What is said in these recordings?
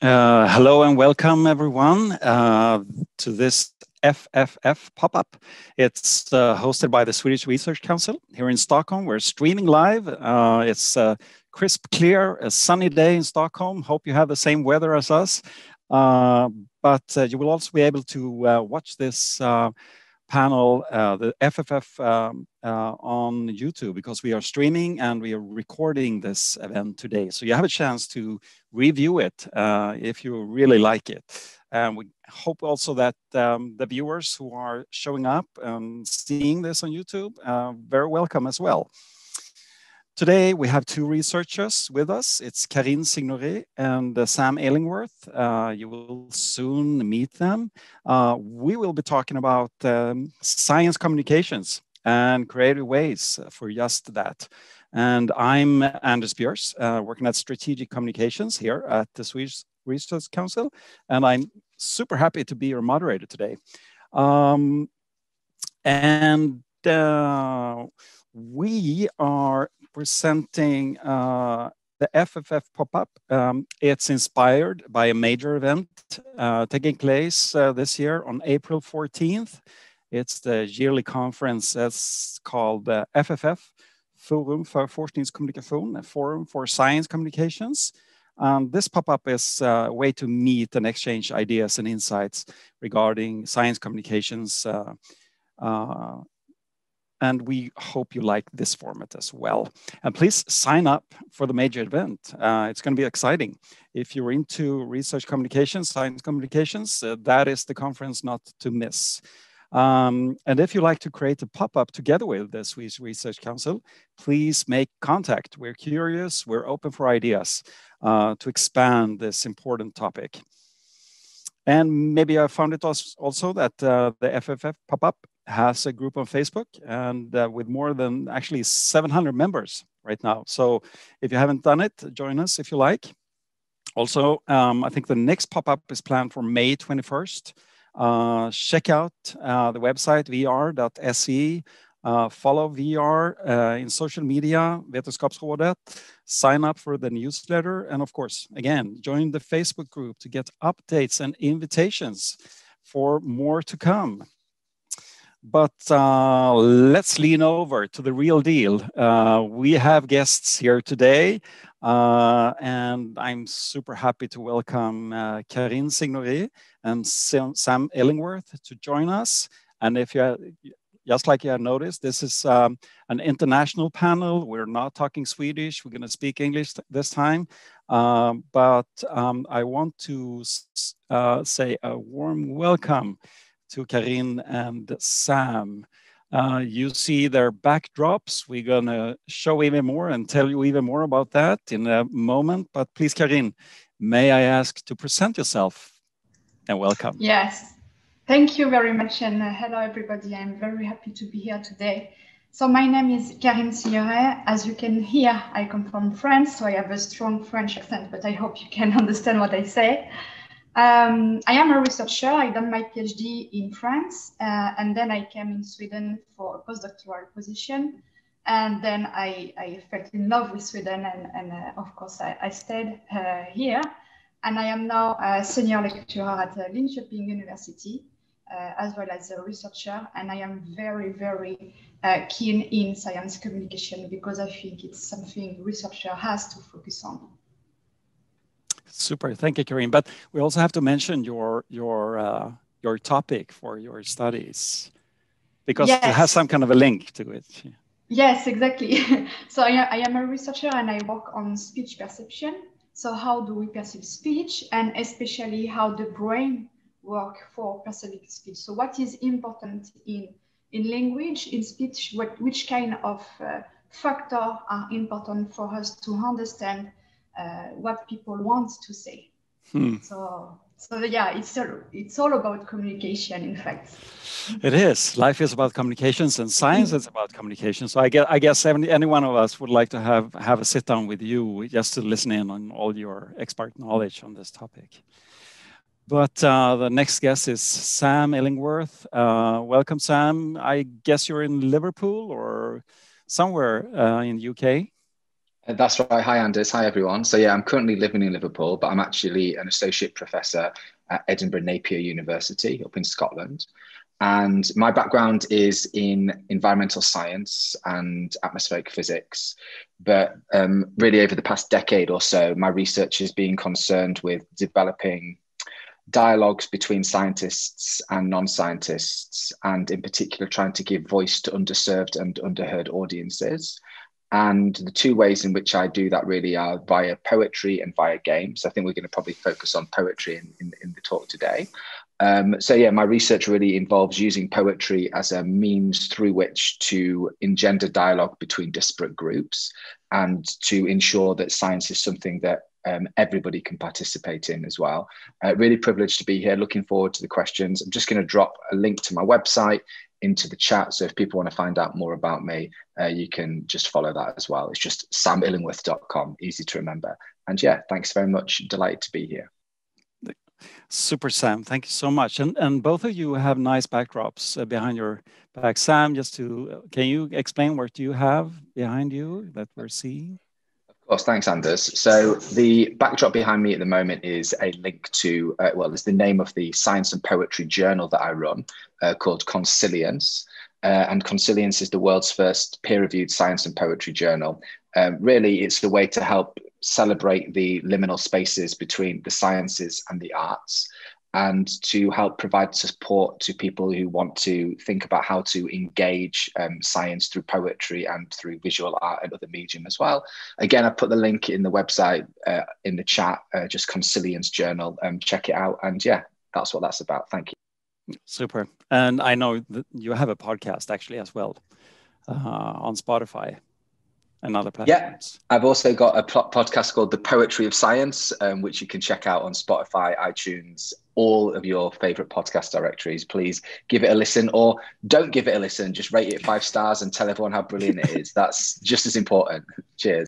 Hello and welcome everyone to this FFF pop-up. It's hosted by the Swedish Research Council here in Stockholm. We're streaming live. It's a crisp, clear, a sunny day in Stockholm. Hope you have the same weather as us. But you will also be able to watch this panel, the FFF on YouTube, because we are streaming and we are recording this event today. So you have a chance to review it if you really like it. And we hope also that the viewers who are showing up and seeing this on YouTube, very welcome as well. Today we have two researchers with us. It's Carine Signoret and Sam Illingworth. You will soon meet them. We will be talking about science communications and creative ways for just that. And I'm Anders Björs, working at Strategic Communications here at the Swedish Research Council. And I'm super happy to be your moderator today. We are presenting the FFF pop-up. It's inspired by a major event taking place this year on April 14th. It's the yearly conference that's called FFF, Forum för forskningskommunikation, a forum for science communications. This pop-up is a way to meet and exchange ideas and insights regarding science communications. And we hope you like this format as well. And please sign up for the major event. It's going to be exciting. If you're into research communications, science communications, that is the conference not to miss. And if you like to create a pop-up together with the Swedish Research Council, please make contact. We're curious, we're open for ideas to expand this important topic. And maybe I found it also that the FFF pop-up has a group on Facebook and with more than actually 700 members right now. So if you haven't done it, join us if you like. Also, I think the next pop-up is planned for May 21st. Check out the website vr.se. Follow VR in social media, Vetenskapspoet. Sign up for the newsletter. And of course, again, join the Facebook group to get updates and invitations for more to come. But let's lean over to the real deal. We have guests here today, and I'm super happy to welcome Carine Signoret and Sam Illingworth to join us. And if you just like you have noticed, this is an international panel. We're not talking Swedish. We're going to speak English this time. But I want to say a warm welcome to Carine and Sam. You see their backdrops. We're going to show even more and tell you even more about that in a moment. But please, Carine, may I ask to present yourself and welcome. Yes, thank you very much. And hello, everybody. I'm very happy to be here today. So my name is Carine Signoret. As you can hear, I come from France, so I have a strong French accent, but I hope you can understand what I say. I am a researcher. I done my PhD in France, and then I came in Sweden for a postdoctoral position. And then I fell in love with Sweden, and of course I stayed here. And I am now a senior lecturer at Linköping University, as well as a researcher. And I am very, very keen in science communication because I think it's something researcher has to focus on. Super, thank you, Carine. But we also have to mention your topic for your studies, because yes, it has some kind of a link to it. Yes, exactly. So I am a researcher and I work on speech perception. So how do we perceive speech, and especially how the brain works for perceiving speech? So what is important in language, in speech, which kind of factors are important for us to understand what people want to say. So yeah, it's all about communication, in fact. It is. Life is about communications, and science is about communication. So I guess any one of us would like to have a sit down with you just to listen in on all your expert knowledge on this topic. But the next guest is Sam Illingworth. Welcome, Sam. I guess you're in Liverpool or somewhere in the UK. That's right. Hi, Anders. Hi, everyone. So yeah, I'm currently living in Liverpool, but I'm actually an associate professor at Edinburgh Napier University up in Scotland. And my background is in environmental science and atmospheric physics. But really over the past decade or so, my research has been concerned with developing dialogues between scientists and non-scientists, and in particular trying to give voice to underserved and underheard audiences. And the two ways in which I do that really are via poetry and via games. I think we're going to probably focus on poetry in the talk today. So yeah, my research really involves using poetry as a means through which to engender dialogue between disparate groups and to ensure that science is something that everybody can participate in as well. Really privileged to be here. Looking forward to the questions. I'm just going to drop a link to my website into the chat. So if people want to find out more about me, you can just follow that as well. It's just samillingworth.com, easy to remember. And yeah, thanks very much. Delighted to be here. Super, Sam. Thank you so much. And both of you have nice backdrops behind your back. Sam, can you explain what you have behind you that we're seeing? Of course, thanks, Anders. So the backdrop behind me at the moment is a link to, it's the name of the science and poetry journal that I run called Consilience. And Consilience is the world's first peer-reviewed science and poetry journal. Really, it's a way to help celebrate the liminal spaces between the sciences and the arts, and to help provide support to people who want to think about how to engage science through poetry and through visual art and other medium as well. Again, I put the link in the website in the chat, just Consilience Journal, check it out. And yeah, that's what that's about. Thank you. Super. And I know that you have a podcast actually as well on Spotify and other platforms. Yeah, I've also got a podcast called The Poetry of Science, which you can check out on Spotify, iTunes, all of your favorite podcast directories. Please give it a listen, or don't give it a listen. Just rate it 5 stars and tell everyone how brilliant it is. That's just as important. Cheers.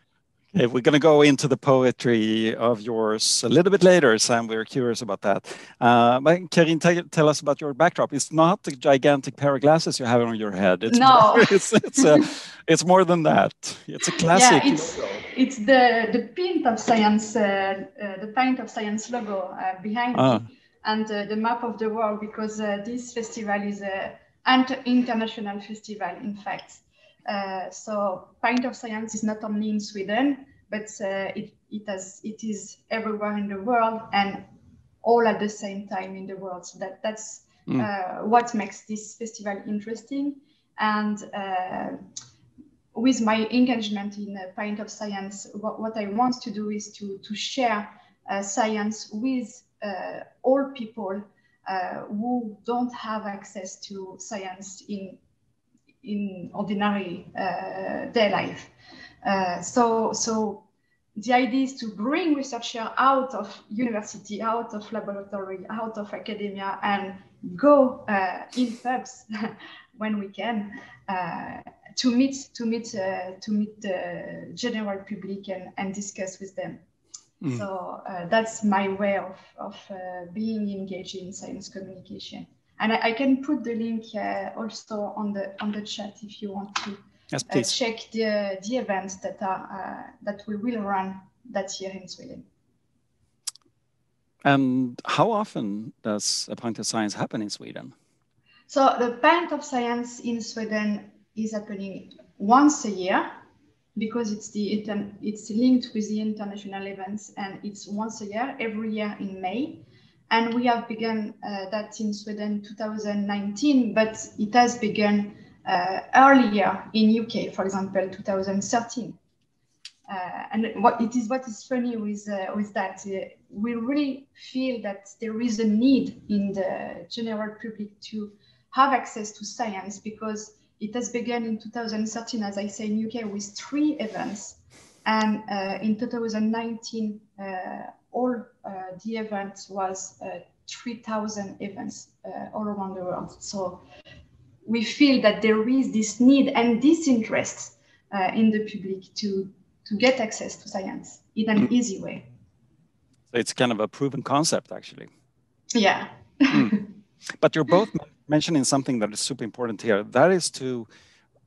Okay, we're going to go into the poetry of yours a little bit later, Sam. We're curious about that. But Carine, tell us about your backdrop. It's not the gigantic pair of glasses you have on your head. It's no, more, it's more than that. It's a classic. Yeah, it's the Pint of Science, the Pint of Science logo behind me, and the map of the world, because this festival is an international festival, in fact. So Pint of Science is not only in Sweden, but it is everywhere in the world and all at the same time in the world. So that's what makes this festival interesting. And with my engagement in Pint of Science, what I want to do is to share science with all people who don't have access to science in ordinary day life. So the idea is to bring researchers out of university, out of laboratory, out of academia, and go in pubs when we can to meet the general public and discuss with them. So that's my way of being engaged in science communication. And I can put the link also on the chat if you want to check the events that we will run that year in Sweden. And how often does a Pint of Science happen in Sweden? So the Pint of Science in Sweden is happening once a year, because it's linked with the international events, and it's once a year, every year in May. And we have begun that in Sweden 2019, but it has begun earlier in UK, for example, 2013. And what is funny with that, we really feel that there is a need in the general public to have access to science, because it has begun in 2013, as I say, in UK with 3 events. And in 2019, all the events was 3,000 events all around the world. So we feel that there is this need and this interest in the public to get access to science in an easy way. So it's kind of a proven concept, actually. Yeah. But you're both mentioning something that is super important here. That is to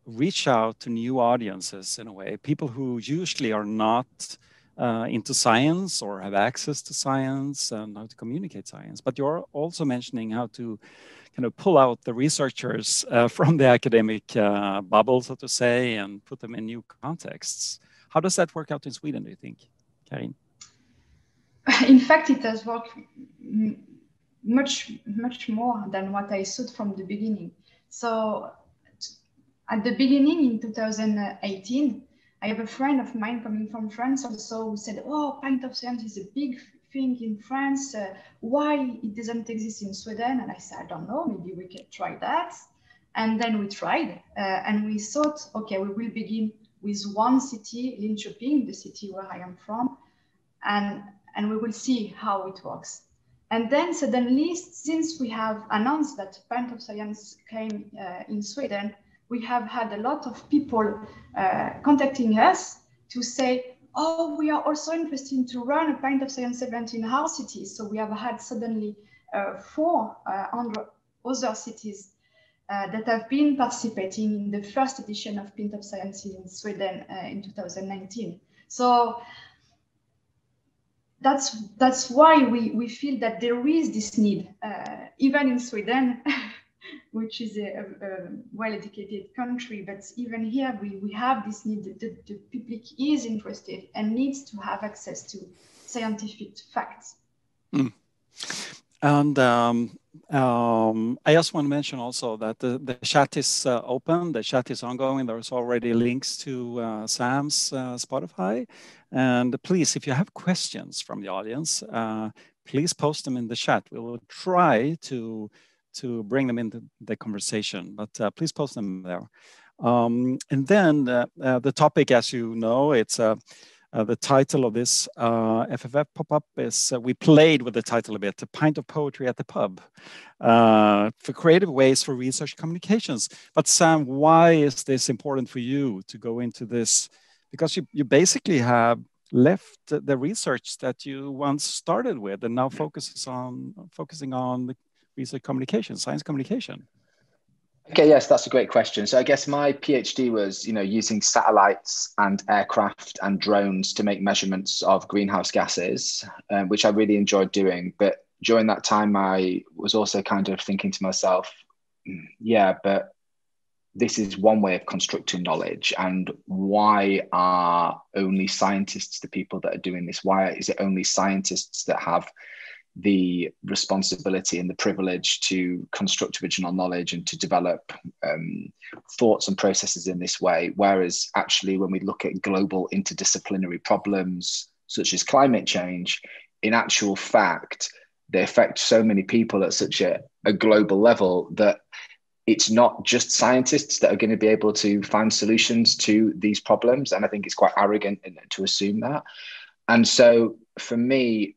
reach out to new audiences in a way, people who usually are not into science or have access to science and how to communicate science. But you're also mentioning how to kind of pull out the researchers from the academic bubble, so to say, and put them in new contexts. How does that work out in Sweden, do you think, Carine? In fact, it has worked much more than what I thought from the beginning. So at the beginning in 2018, I have a friend of mine coming from France also who said, oh, Pint of Science is a big thing in France. Why it doesn't exist in Sweden? And I said, I don't know, maybe we can try that. And then we tried and we thought, okay, we will begin with one city, Linköping, the city where I am from, and we will see how it works. And then suddenly, since we have announced that Pint of Science came in Sweden, we have had a lot of people contacting us to say, oh, we are also interested to run a Pint of Science event in our city. So we have had suddenly 400 other cities that have been participating in the first edition of Pint of Science in Sweden in 2019. So that's why we feel that there is this need, even in Sweden, which is a well-educated country, but even here we have this need. The public is interested and needs to have access to scientific facts. Mm. And I just want to mention also that the chat is open, the chat is ongoing. There's already links to Sam's Spotify. And please, if you have questions from the audience, please post them in the chat. We will try to bring them into the conversation, but please post them there. And then the topic, as you know, it's the title of this FFF pop-up is, we played with the title a bit, A Pint of Poetry at the Pub, for creative ways for research communications. But Sam, why is this important for you to go into this? Because you basically have left the research that you once started with and now focusing on the research communication, science communication. Okay, yes, that's a great question. So I guess my PhD was, using satellites and aircraft and drones to make measurements of greenhouse gases, which I really enjoyed doing. But during that time, I was also kind of thinking to myself, yeah, but this is one way of constructing knowledge. And why are only scientists the people that are doing this? Why is it only scientists that have the responsibility and the privilege to construct original knowledge and to develop thoughts and processes in this way? Whereas actually, when we look at global interdisciplinary problems, such as climate change, in actual fact, they affect so many people at such a global level that it's not just scientists that are going to be able to find solutions to these problems. And I think it's quite arrogant to assume that. And so for me,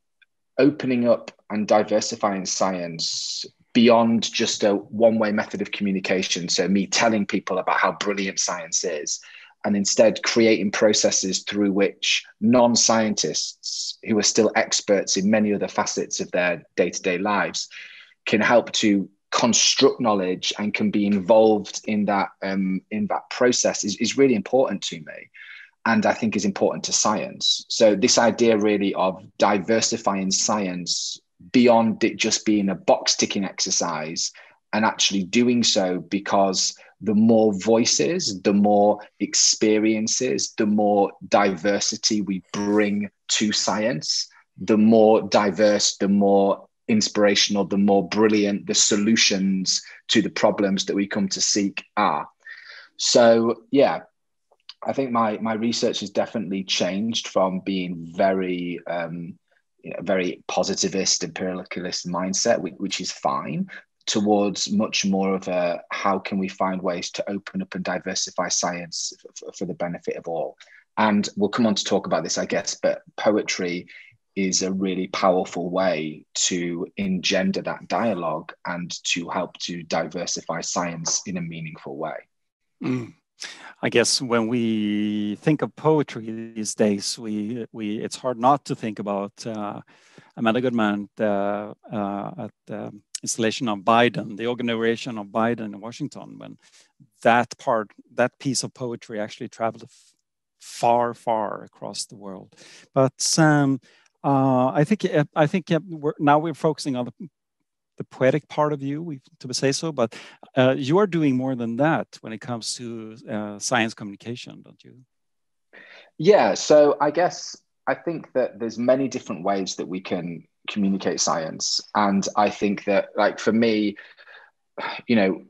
opening up and diversifying science beyond just a one-way method of communication, so me telling people about how brilliant science is, and instead creating processes through which non-scientists who are still experts in many other facets of their day-to-day lives can help to construct knowledge and can be involved in that process is really important to me. And I think is important to science. So this idea really of diversifying science beyond it just being a box ticking exercise, and actually doing so because the more voices, the more experiences, the more diversity we bring to science, the more diverse, the more inspirational, the more brilliant the solutions to the problems that we come to seek are. So, yeah. I think my research has definitely changed from being very, very positivist, empiricalist mindset, which is fine, towards much more of a how can we find ways to open up and diversify science for the benefit of all. And we'll come on to talk about this, I guess, but poetry is a really powerful way to engender that dialogue and to help to diversify science in a meaningful way. Mm. I guess when we think of poetry these days, it's hard not to think about Amanda Goodman at installation of Biden, the inauguration of Biden in Washington, when that piece of poetry actually traveled far, far across the world. But Sam, I think we're focusing on the poetic part of you, to say so, but you are doing more than that when it comes to science communication, don't you? Yeah, so I think that there's many different ways that we can communicate science. And I think that, like, for me, you know,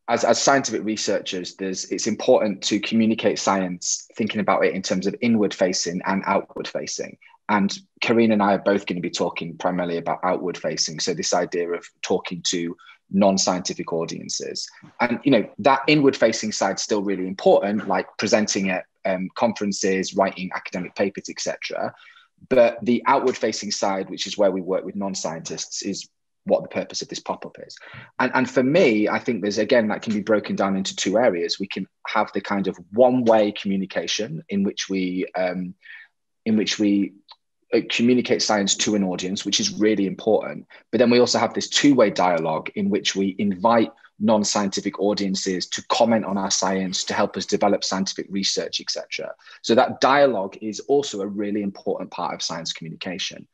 as scientific researchers, it's important to communicate science, thinking about it in terms of inward facing and outward facing. And Carine and I are both going to be talking primarily about outward facing. So this idea of talking to non-scientific audiences, and, you know, that inward facing side is still really important, like presenting at conferences, writing academic papers, etc. But the outward facing side, which is where we work with non-scientists, is what the purpose of this pop-up is. And for me, I think there's, again, that can be broken down into two areas. We can have the kind of one-way communication in which we communicate science to an audience, which is really important. But then we also have this two-way dialogue in which we invite non-scientific audiences to comment on our science, to help us develop scientific research, etc. So that dialogue is also a really important part of science communication.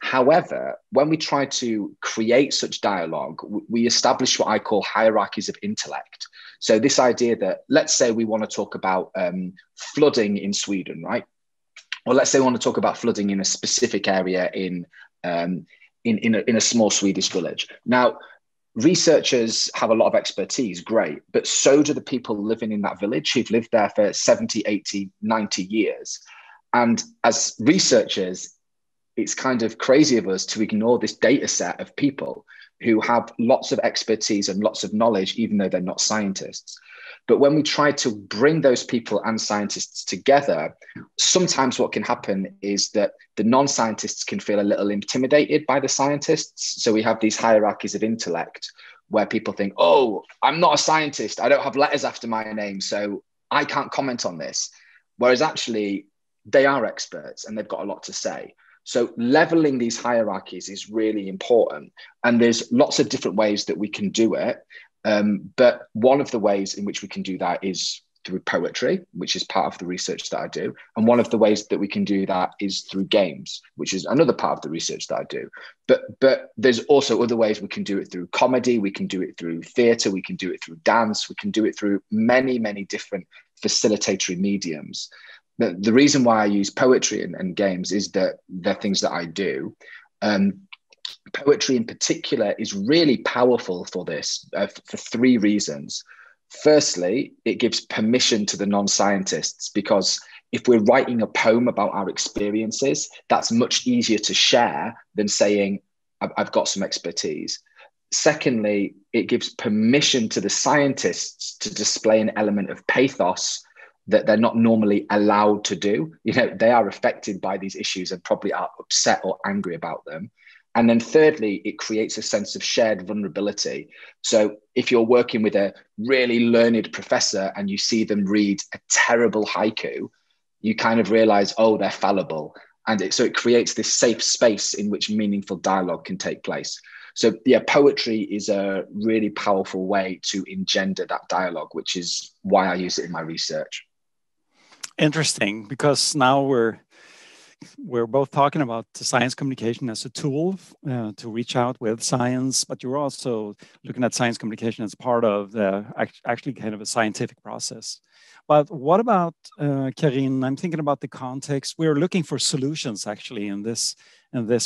However, when we try to create such dialogue, we establish what I call hierarchies of intellect. So this idea that, let's say we want to talk about flooding in Sweden, right? Or let's say we want to talk about flooding in a specific area in a small Swedish village. Now, researchers have a lot of expertise, great, but so do the people living in that village who've lived there for 70, 80, 90 years. And as researchers, it's kind of crazy of us to ignore this data set of people who have lots of expertise and lots of knowledge, even though they're not scientists. But when we try to bring those people and scientists together, sometimes what can happen is that the non-scientists can feel a little intimidated by the scientists. So we have these hierarchies of intellect where people think, oh, I'm not a scientist. I don't have letters after my name, so I can't comment on this. Whereas actually, they are experts and they've got a lot to say. So leveling these hierarchies is really important. And there's lots of different ways that we can do it. But one of the ways in which we can do that is through poetry, which is part of the research that I do. And one of the ways that we can do that is through games, which is another part of the research that I do. But there's also other ways we can do it through comedy. We can do it through theatre. We can do it through dance. We can do it through many, many different facilitatory mediums. The reason why I use poetry and games is that they're things that I do. Poetry in particular is really powerful for this for three reasons. Firstly, it gives permission to the non-scientists, because if we're writing a poem about our experiences, that's much easier to share than saying, I've got some expertise. Secondly, it gives permission to the scientists to display an element of pathos that they're not normally allowed to do. You know, they are affected by these issues and probably are upset or angry about them. And then thirdly, it creates a sense of shared vulnerability. So if you're working with a really learned professor and you see them read a terrible haiku, you kind of realize, oh, they're fallible. And so it creates this safe space in which meaningful dialogue can take place. So yeah, poetry is a really powerful way to engender that dialogue, which is why I use it in my research. Interesting, because now we're both talking about science communication as a tool to reach out with science, but you're also looking at science communication as part of the actually kind of a scientific process. But what about Carine? I'm thinking about the context. We're looking for solutions actually in this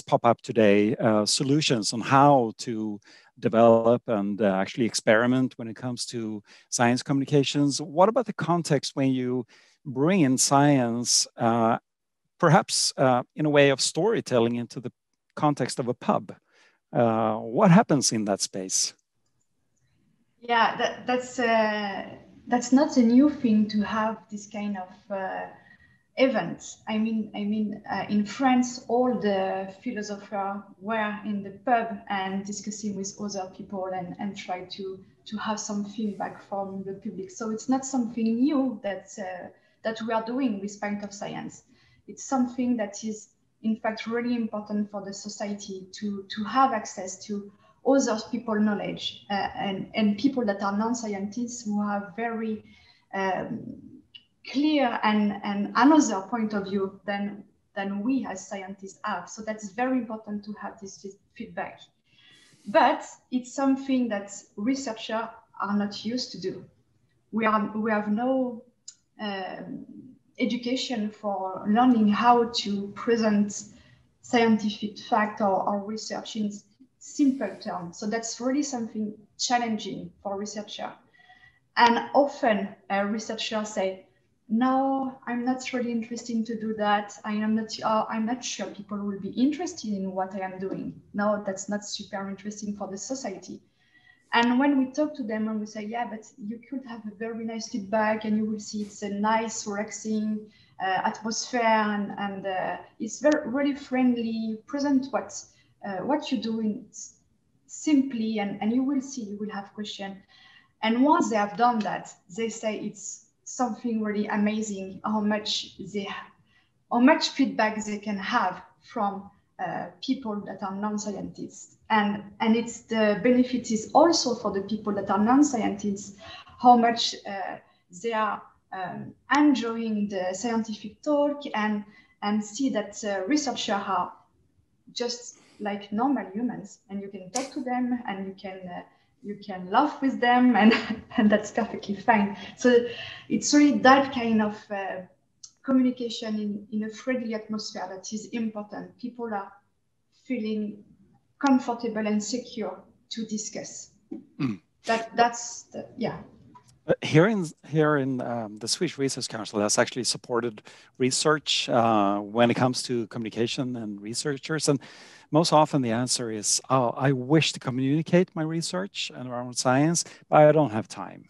pop-up today, solutions on how to develop and actually experiment when it comes to science communications. What about the context when you bring in science, perhaps in a way of storytelling into the context of a pub? What happens in that space? Yeah, that's not a new thing to have this kind of events. I mean, in France, all the philosophers were in the pub and discussing with other people and try to have some feedback from the public. So it's not something new that we are doing with Pint of Science. It's something that is, in fact, really important for the society to have access to other people knowledge and people that are non-scientists who have very clear and another point of view than we as scientists have. So that's very important to have this feedback. But it's something that researchers are not used to do. We have no education for learning how to present scientific fact or research in simple terms. So that's really something challenging for researchers. And often researchers say, no, I'm not really interested to do that. I'm not sure people will be interested in what I am doing. No, that's not super interesting for the society. And when we talk to them and we say, yeah, but you could have a very nice feedback and you will see it's a nice, relaxing atmosphere and it's really friendly, present what you're doing simply and you will see, you will have questions. And once they have done that, they say it's something really amazing how much feedback they can have from people that are non-scientists. And it's the benefit is also for the people that are non-scientists, how much they are enjoying the scientific talk and see that researchers are just like normal humans, and you can talk to them and you can laugh with them and that's perfectly fine. So it's really that kind of communication in a friendly atmosphere that is important. People are feeling comfortable and secure to discuss. Yeah. Here in the Swedish Research Council has actually supported research when it comes to communication and researchers. And most often the answer is, oh, I wish to communicate my research and around science, but I don't have time.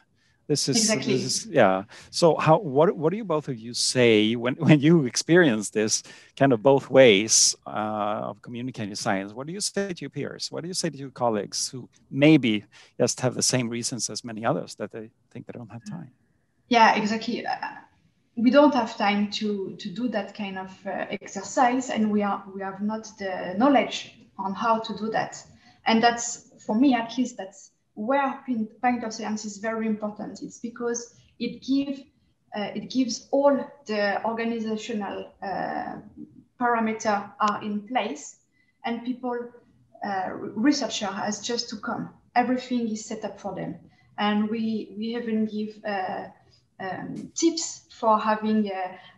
This is yeah. So what do you both of you say when you experience this kind of both ways of communicating science? What do you say to your peers? What do you say to your colleagues who maybe just have the same reasons as many others that they think they don't have time? Yeah, exactly. We don't have time to do that kind of exercise, and we have not the knowledge on how to do that. And that's, for me at least, that's where Pint of Science is very important. It's because it gives all the organizational parameters are in place, and researcher has just to come. Everything is set up for them, and we even give tips for having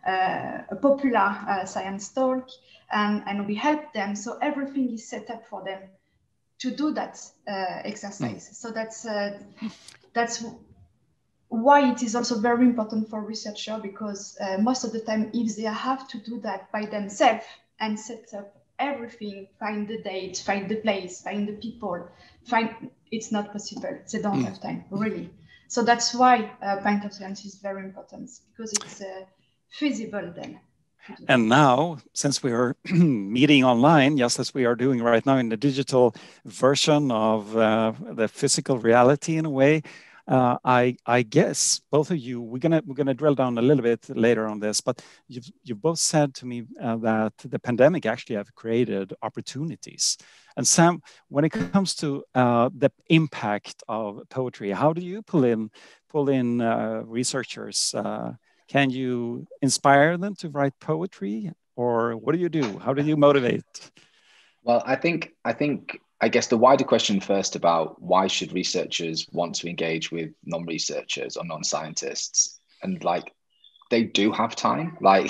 a popular science talk, and we help them. So everything is set up for them to do that exercise. So that's why it is also very important for researcher, because most of the time, if they have to do that by themselves and set up everything, find the date, find the place, find the people, it's not possible. They don't have time, really. So that's why Pint of Science is very important, because it's feasible then. And now, since we are meeting online, just as we are doing right now in the digital version of the physical reality in a way, I guess both of you, we're gonna drill down a little bit later on this, but you've both said to me that the pandemic actually have created opportunities. And Sam, when it comes to the impact of poetry, how do you pull in researchers? Can you inspire them to write poetry, or what do you do? How do you motivate? Well, I guess the wider question first about why should researchers want to engage with non-researchers or non-scientists, and like they do have time, like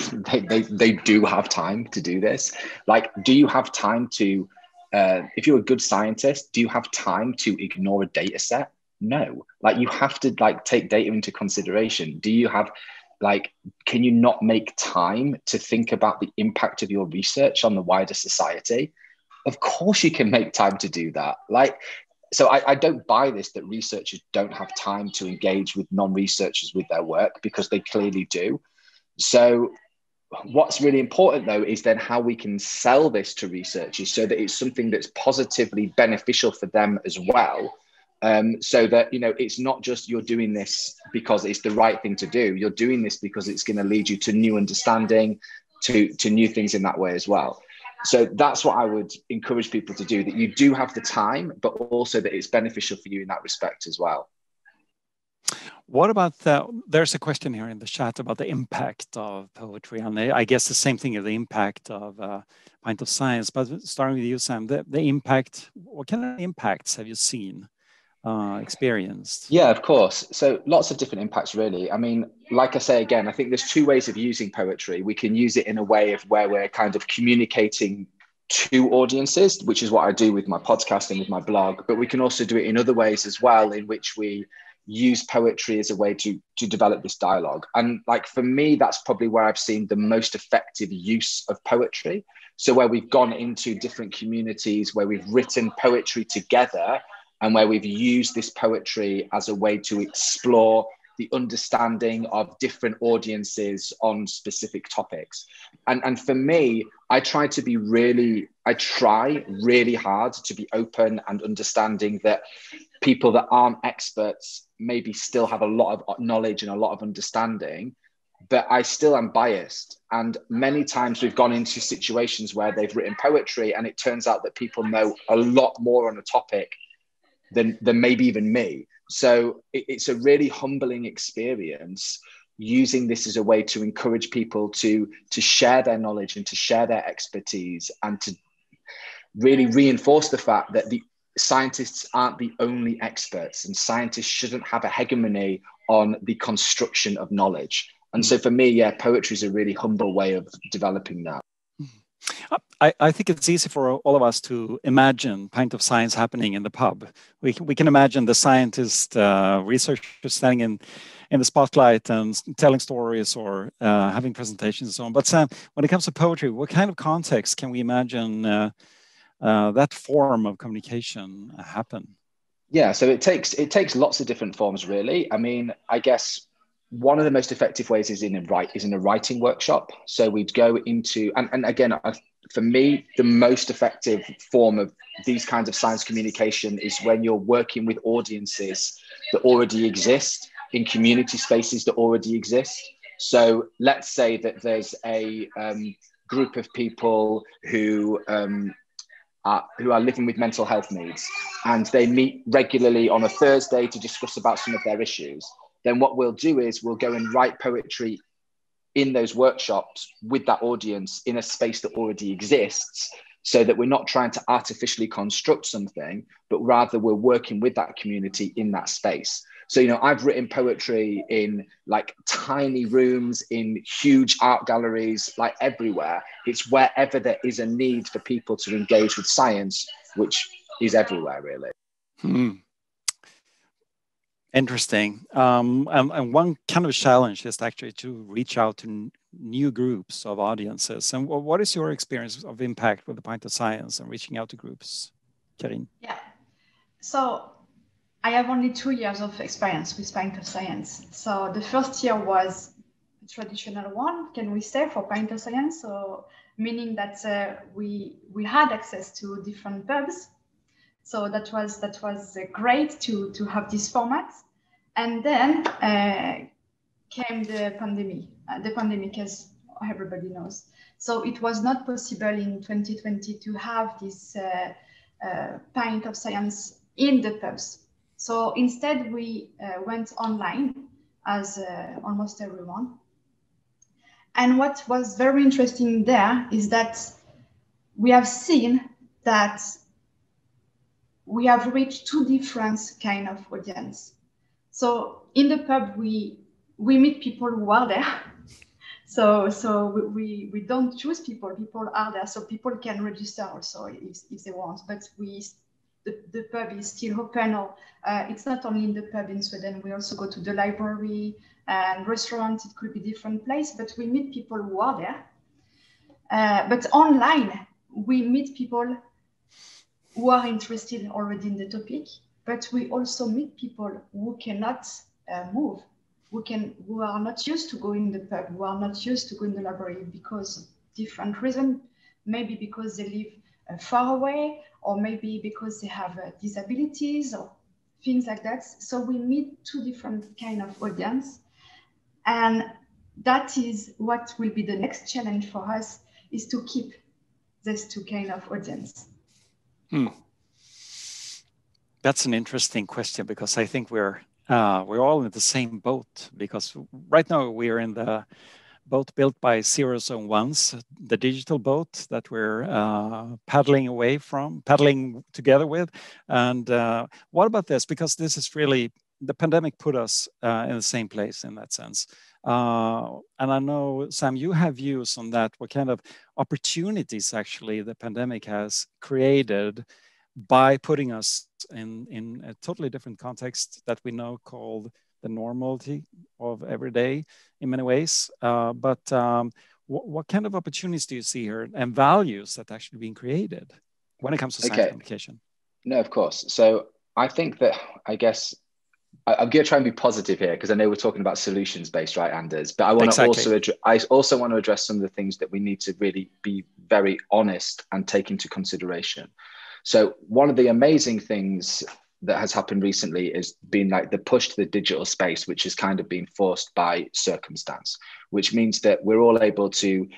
they do have time to do this. Like, do you have time to, if you're a good scientist, do you have time to ignore a data set? No, like you have to like take data into consideration. Do you have can you not make time to think about the impact of your research on the wider society? Of course you can make time to do that. So I don't buy this that researchers don't have time to engage with non-researchers with their work, because they clearly do. So what's really important though is then how we can sell this to researchers so that it's something that's positively beneficial for them as well. So that, it's not just you're doing this because it's the right thing to do. You're doing this because it's going to lead you to new understanding, to new things in that way as well. So that's what I would encourage people to do, that you do have the time, but also that it's beneficial for you in that respect as well. What about there's a question here in the chat about the impact of poetry, and I guess the same thing of the impact of Pint of Science. But starting with you, Sam, the impact, what kind of impacts have you seen, experienced? Yeah, of course. So lots of different impacts, really. I mean, like I say, again, I think there's two ways of using poetry. We can use it in a way of where we're kind of communicating to audiences, which is what I do with my podcast and with my blog. But we can also do it in other ways as well, in which we use poetry as a way to develop this dialogue. And like, for me, that's probably where I've seen the most effective use of poetry. So where we've gone into different communities, where we've written poetry together, and where we've used this poetry as a way to explore the understanding of different audiences on specific topics. And for me, I try really hard to be open and understanding that people that aren't experts maybe still have a lot of knowledge and a lot of understanding, but I still am biased. And many times we've gone into situations where they've written poetry and it turns out that people know a lot more on a topic than maybe even me. So it's a really humbling experience, using this as a way to encourage people to share their knowledge and to share their expertise, and to really reinforce the fact that the scientists aren't the only experts, and scientists shouldn't have a hegemony on the construction of knowledge. And so for me, yeah, poetry is a really humble way of developing that. I think it's easy for all of us to imagine Pint of Science happening in the pub. We can imagine the scientist, researcher standing in the spotlight and telling stories or having presentations and so on. But Sam, when it comes to poetry, what kind of context can we imagine that form of communication happen? Yeah, so it takes lots of different forms, really. I mean, I guess one of the most effective ways is in a writing workshop. So we'd go into, and again, for me, the most effective form of these kinds of science communication is when you're working with audiences that already exist, in community spaces that already exist. So let's say that there's a group of people who are living with mental health needs, and they meet regularly on a Thursday to discuss about some of their issues. Then what we'll do is we'll go and write poetry in those workshops with that audience in a space that already exists, so that we're not trying to artificially construct something, but rather we're working with that community in that space. So, you know, I've written poetry in like tiny rooms, in huge art galleries, like everywhere. It's wherever there is a need for people to engage with science, which is everywhere, really. Interesting. And one kind of challenge is actually to reach out to new groups of audiences. And what is your experience of impact with the Pint of Science and reaching out to groups, Carine? Yeah. So I have only 2 years of experience with Pint of Science. So the first year was a traditional one, can we say, for Pint of Science? So meaning that we had access to different pubs. So that was great to have this format. And then came the pandemic, as everybody knows. So it was not possible in 2020 to have this Pint of Science in the pubs. So instead we went online, as almost everyone. And what was very interesting there is that we have seen that we have reached two different kind of audience. So in the pub, we meet people who are there. So we don't choose people are there. So people can register also if they want, but the pub is still open. Or it's not only in the pub in Sweden, we also go to the library and restaurants. It could be different place, but we meet people who are there. But online, we meet people who are interested already in the topic, but we also meet people who cannot move, who are not used to go in the pub, who are not used to go in the library because of different reasons, maybe because they live far away, or maybe because they have disabilities or things like that. So we meet two different kind of audience, and that is what will be the next challenge for us, is to keep these two kind of audience? That's an interesting question, because I think we're all in the same boat, because right now we are in the boat built by zeros and ones, the digital boat that we're paddling together with. And what about this? Because this is really, the pandemic put us in the same place in that sense. And I know, Sam, you have views on that. What kind of opportunities actually the pandemic has created by putting us in a totally different context that we know called the normality of every day in many ways. What kind of opportunities do you see here, and values that actually being created when it comes to science communication? No, of course. So I think that, I guess, I'm going to try and be positive here, because I know we're talking about solutions based, right, Anders? But I want to also want to address some of the things that we need to really be very honest and take into consideration. So one of the amazing things that has happened recently has been like the push to the digital space, which has kind of been forced by circumstance, which means that we're all able to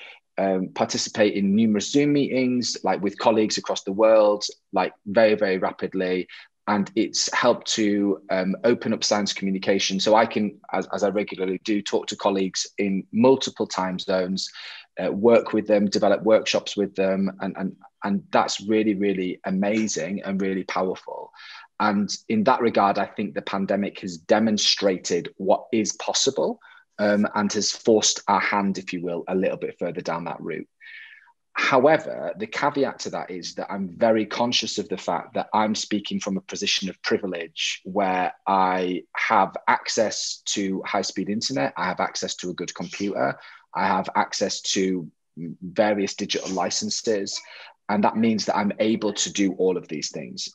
participate in numerous Zoom meetings, like with colleagues across the world, like very, very rapidly. And it's helped to open up science communication. So I can, as I regularly do, talk to colleagues in multiple time zones, work with them, develop workshops with them. And that's really, really amazing and really powerful. And in that regard, I think the pandemic has demonstrated what is possible and has forced our hand, if you will, a little bit further down that route. However, the caveat to that is that I'm very conscious of the fact that I'm speaking from a position of privilege where I have access to high-speed internet, I have access to a good computer, I have access to various digital licenses, and that means that I'm able to do all of these things.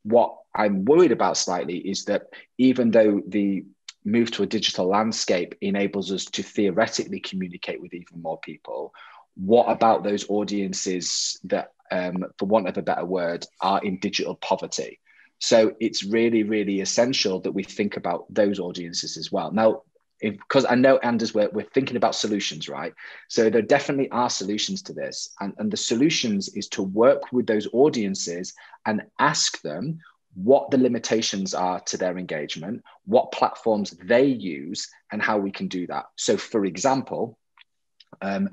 What I'm worried about slightly is that even though the move to a digital landscape enables us to theoretically communicate with even more people, what about those audiences that, for want of a better word, are in digital poverty? So it's really, really essential that we think about those audiences as well. Now, because I know, Anders, we're thinking about solutions, right? So there definitely are solutions to this. And the solutions is to work with those audiences and ask them what the limitations are to their engagement, what platforms they use, and how we can do that. So for example, I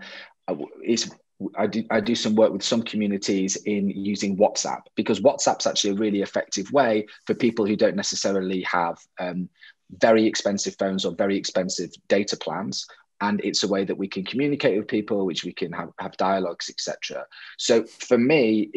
do some work with some communities in using WhatsApp, because WhatsApp's actually a really effective way for people who don't necessarily have very expensive phones or very expensive data plans. And it's a way that we can communicate with people, which we can have dialogues, etc. So for me,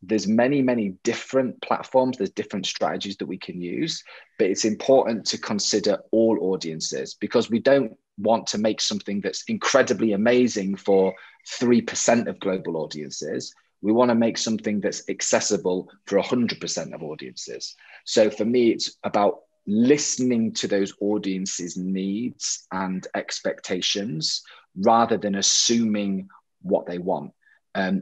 there's many, many different platforms, there's different strategies that we can use, but it's important to consider all audiences, because we don't want to make something that's incredibly amazing for 3% of global audiences. We want to make something that's accessible for 100% of audiences. So for me, it's about listening to those audiences' needs and expectations rather than assuming what they want,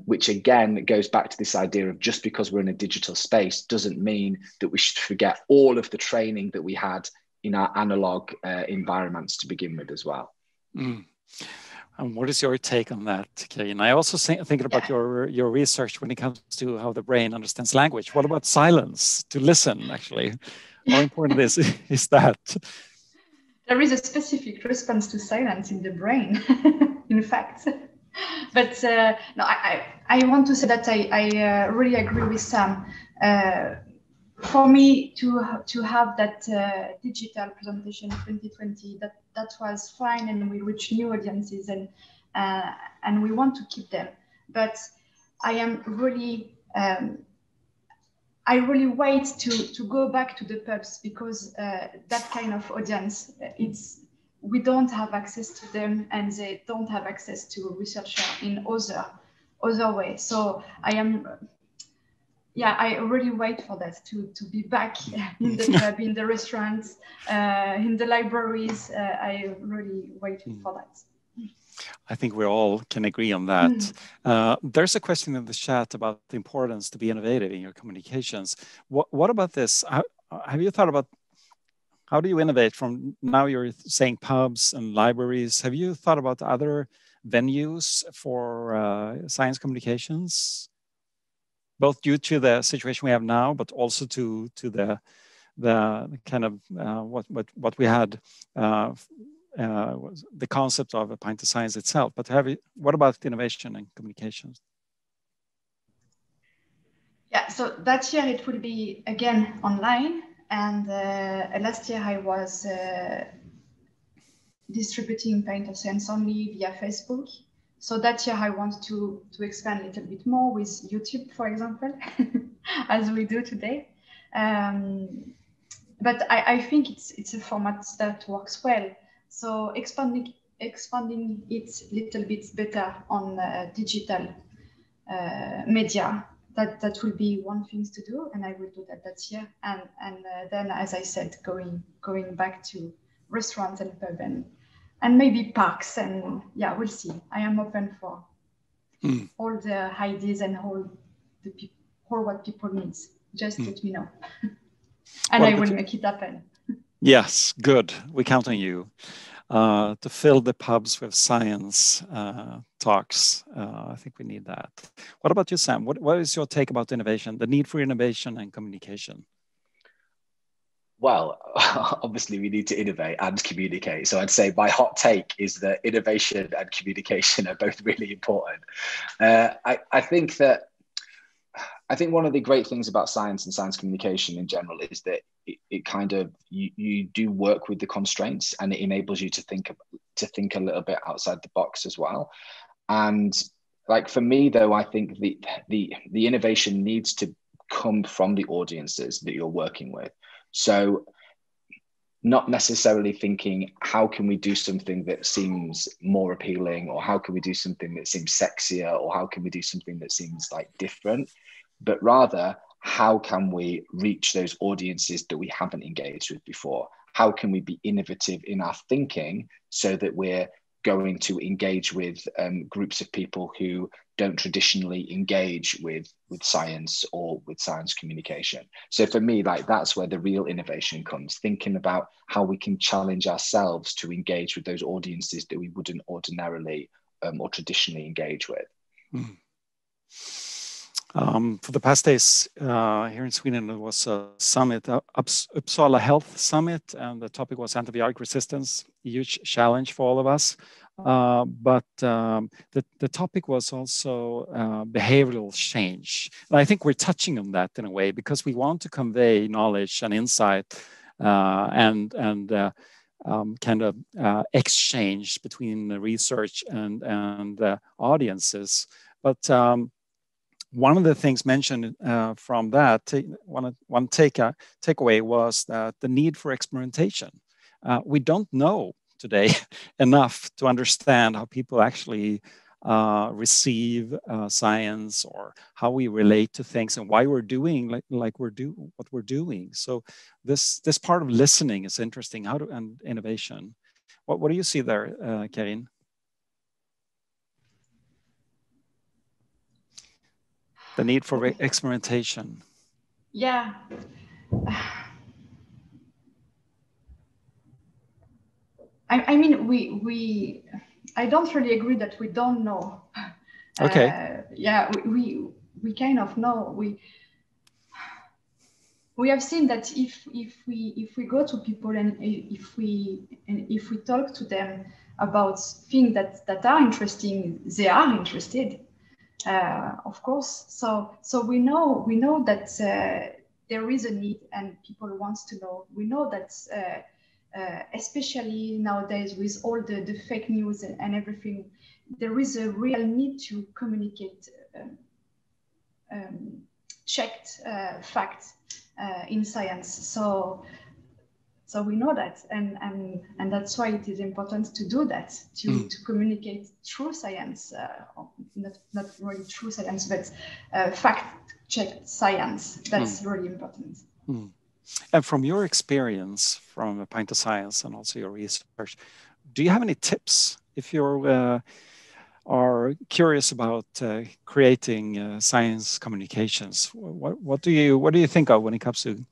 which again goes back to this idea of just because we're in a digital space doesn't mean that we should forget all of the training that we had in our analog environments to begin with as well. And what is your take on that, Carine? I also thinking about your research when it comes to how the brain understands language. What about silence, to listen, actually? How important is that? There is a specific response to silence in the brain, in fact. But no, I want to say that I really agree with Sam. For me to have that digital presentation in 2020, that was fine, and we reached new audiences, and we want to keep them. But I am really I really wait to go back to the pubs, because that kind of audience, we don't have access to them, and they don't have access to researchers in other ways. So I really wait for that to be back in the pub, in the restaurants, in the libraries. I really waiting for that. I think we all can agree on that. There's a question in the chat about the importance to be innovative in your communications. What about this? Have you thought about how do you innovate from, now you're saying pubs and libraries? Have you thought about other venues for science communications, both due to the situation we have now, but also to the kind of what we had, the concept of a Pint of Science itself. But what about innovation and communications? Yeah, so that year it will be again online, and last year I was distributing Pint of Science only via Facebook. So that year I want to expand a little bit more with YouTube, for example, as we do today. But I think it's a format that works well. So expanding it a little bit better on digital media. That will be one thing to do, and I will do that year. And then, as I said, going back to restaurants and pub and maybe parks, and yeah, we'll see. I am open for all the ideas and all what people need. Just let me know, and I will make it happen. Yes, good. We count on you to fill the pubs with science talks. I think we need that. What about you, Sam? What is your take about innovation, the need for innovation and communication? Well, obviously we need to innovate and communicate. So I'd say my hot take is that innovation and communication are both really important. I think one of the great things about science and science communication in general is that it kind of, you do work with the constraints, and it enables you to think a little bit outside the box as well. And like for me though, I think the innovation needs to come from the audiences that you're working with. So not necessarily thinking, how can we do something that seems more appealing, or how can we do something that seems sexier, or how can we do something that seems like different, but rather, how can we reach those audiences that we haven't engaged with before? How can we be innovative in our thinking so that we're going to engage with groups of people who don't traditionally engage with science or with science communication? So for me, like, that's where the real innovation comes, thinking about how we can challenge ourselves to engage with those audiences that we wouldn't ordinarily or traditionally engage with. For the past days here in Sweden, there was a summit, Uppsala Health Summit, and the topic was antibiotic resistance, a huge challenge for all of us. But the topic was also behavioral change. And I think we're touching on that in a way, because we want to convey knowledge and insight and kind of exchange between the research and audiences. But one of the things mentioned from that, one takeaway was that the need for experimentation. We don't know today enough to understand how people actually receive science, or how we relate to things, and why we're doing what we're doing. So this part of listening is interesting. And innovation. What do you see there, Carine? The need for experimentation. Yeah. I mean, I don't really agree that we don't know. Okay. Yeah, we kind of know. We have seen that if we go to people and if we talk to them about things that are interesting, they are interested. Of course, so we know that there is a need and people want to know. We know that especially nowadays with all the fake news and everything, there is a real need to communicate checked facts in science. So we know that, and that's why it is important to do that, to communicate true science, not really true science, but fact-checked science. That's really important. And from your experience from a Pint of Science and also your research, do you have any tips if you are curious about creating science communications? What do you think of when it comes to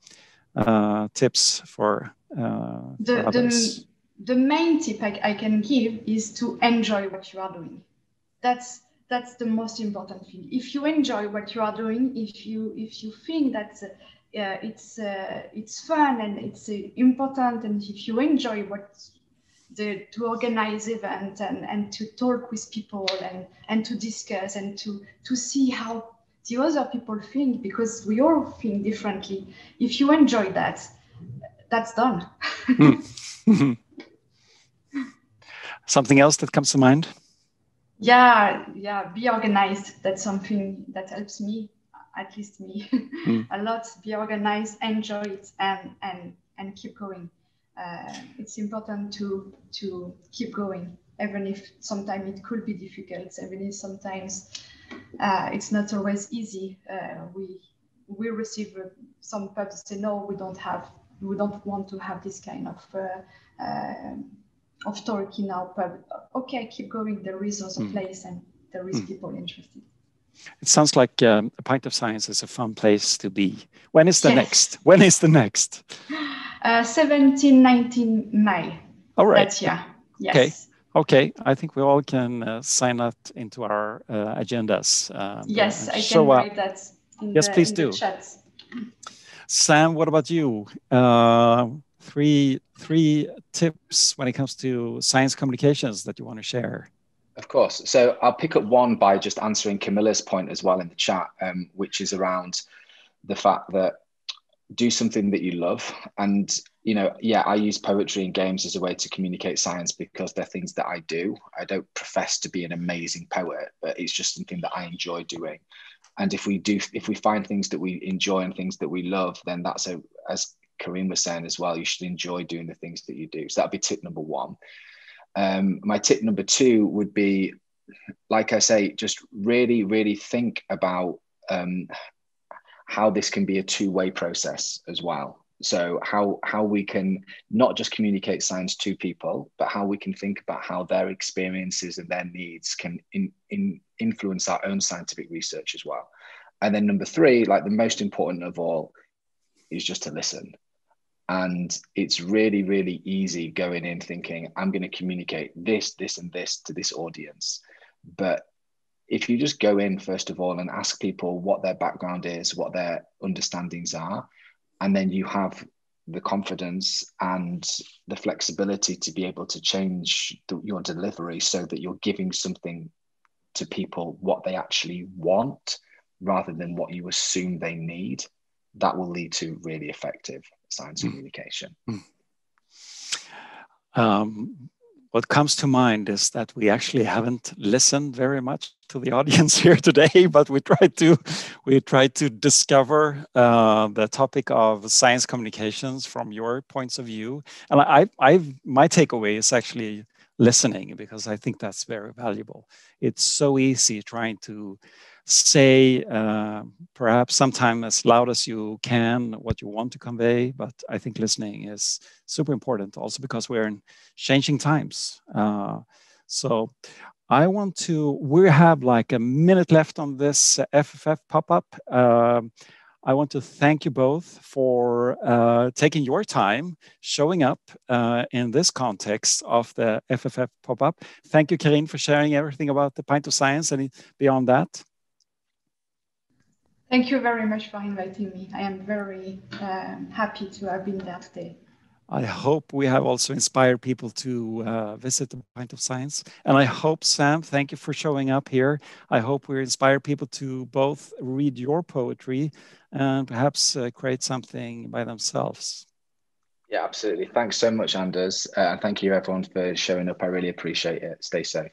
tips for others? the main tip I can give is to enjoy what you are doing. That's the most important thing. If you enjoy what you are doing, if you think that it's fun and it's important, and if you enjoy to organize events and to talk with people and to discuss and to see how the other people think, because we all think differently. If you enjoy that, that's done. Something else that comes to mind? Yeah, be organized. That's something that helps me, at least me, a lot. Be organized, enjoy it, and keep going. It's important to keep going, even if sometimes it could be difficult, even if sometimes it's not always easy. We receive some pubs say, no, we don't want to have this kind of talk in our pub. Okay, keep going. There is also place and there is people interested. It sounds like a Pint of Science is a fun place to be. When is the next? When is the next? 17, 19 May. All right. That's, yes. Okay. I think we all can sign up into our agendas. Yes, I can write that in the chat. Sam, what about you? Three tips when it comes to science communications that you want to share. Of course. So I'll pick up one by just answering Camilla's point as well in the chat, which is around the fact that do something that you love. And, I use poetry and games as a way to communicate science because they're things that I do. I don't profess to be an amazing poet, but it's just something that I enjoy doing. And if we find things that we enjoy and things that we love, then that's as Carine was saying as well, you should enjoy doing the things that you do. So that'd be tip number one. My tip number two would be, like I say, just really, really think about how this can be a two-way process as well. So how we can not just communicate science to people, but how we can think about how their experiences and their needs can influence our own scientific research as well. And then number three, like the most important of all, is just to listen. And it's really, really easy going in thinking, I'm going to communicate this, and this to this audience. But if you just go in, first of all, and ask people what their background is, what their understandings are, and then you have the confidence and the flexibility to be able to change your delivery so that you're giving something to people what they actually want rather than what you assume they need, that will lead to really effective science communication. What comes to mind is that we actually haven't listened very much to the audience here today, but we try to discover the topic of science communications from your points of view. And my takeaway is actually listening, because I think that's very valuable. It's so easy trying to say perhaps sometime as loud as you can what you want to convey, but I think listening is super important also because we're in changing times. So we have like a minute left on this FFF pop-up. I want to thank you both for taking your time, showing up in this context of the FFF pop-up. Thank you, Carine, for sharing everything about the Pint of Science and beyond that. Thank you very much for inviting me. I am very happy to have been there today. I hope we have also inspired people to visit the Pint of Science. And I hope, Sam, thank you for showing up here. I hope we inspire people to both read your poetry and perhaps create something by themselves. Yeah, absolutely. Thanks so much, Anders. And thank you, everyone, for showing up. I really appreciate it. Stay safe.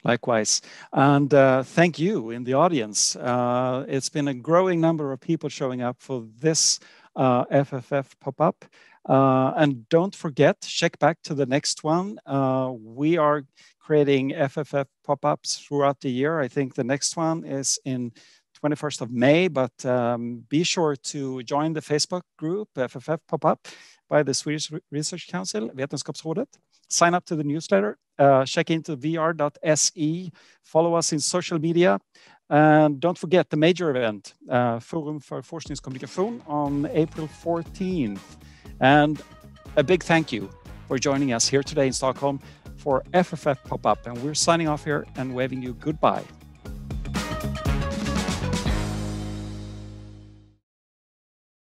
Likewise. And thank you in the audience. It's been a growing number of people showing up for this FFF pop-up. And don't forget, check back to the next one. We are creating FFF pop-ups throughout the year. I think the next one is in 21st of May, but be sure to join the Facebook group, FFF pop-up, by the Swedish Research Council, Vetenskapspoet. Sign up to the newsletter, check into vr.se, follow us in social media, and don't forget the major event, Forum för forskningskommunikation on April 14th. And a big thank you for for joining us here today in Stockholm for FFF Pop-Up. And we're signing off here and waving you goodbye.